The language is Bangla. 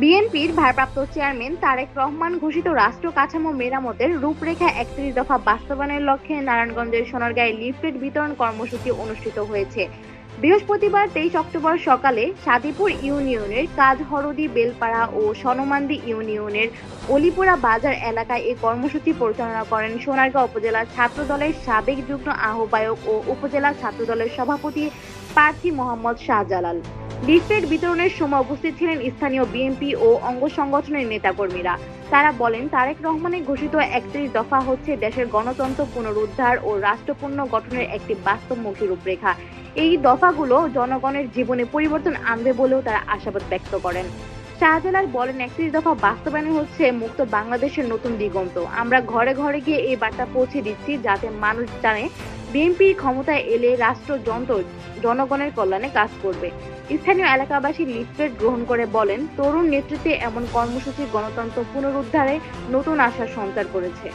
বিএনপির ভারপ্রাপ্ত চেয়ারম্যান তারেক রহমান ঘোষিত রাষ্ট্র কাঠামো মেরামতের রূপরেখা ৩১ দফা বাস্তবায়নের লক্ষ্যে নারায়ণগঞ্জের সোনারগাঁয়ে লিফলেট বিতরণ কর্মসূচি অনুষ্ঠিত হয়েছে। বৃহস্পতিবার ২৩ অক্টোবর সকালে সাদিপুর ইউনিয়নের কাজহরদি বেলপাড়া ও সনমান্দি ইউনিয়নের অলিপুরা বাজার এলাকায় এই কর্মসূচি পরিচালনা করেন সোনারগাঁও উপজেলা ছাত্রদলের সাবেক যুগ্ম আহ্বায়ক ও উপজেলা ছাত্রদলের সভাপতি প্রার্থী মোহাম্মদ শাহজালাল। লিফলেট বিতরণের সময় উপস্থিত ছিলেন স্থানীয় বিএনপি ও অঙ্গ সংগঠনের নেতাকর্মীরা। তারা বলেন, তারেক রহমানের ঘোষিত ৩১ দফা হচ্ছে দেশের গণতন্ত্র পুনরুদ্ধার ও রাষ্ট্র পুনর্গঠনের একটি বাস্তবমুখী রূপরেখা। এই দফাগুলো জনগণের জীবনে পরিবর্তন আনবে বলেও তারা আশাবাদ ব্যক্ত করেন। শাহজালাল বলেন, ৩১ দফা বাস্তবায়ন হচ্ছে মুক্ত বাংলাদেশের নতুন দিগন্ত। আমরা ঘরে ঘরে গিয়ে এই বার্তা পৌঁছে দিচ্ছি, যাতে মানুষ জানে বিএনপি ক্ষমতায় এলে রাষ্ট্রযন্ত্র জনগণের কল্যাণে কাজ করবে। স্থানীয় এলাকাবাসী লিফলেট গ্রহণ করে বলেন, তরুণ নেতৃত্বে এমন কর্মসূচি গণতন্ত্র পুনরুদ্ধারে নতুন আশার সঞ্চার করেছে।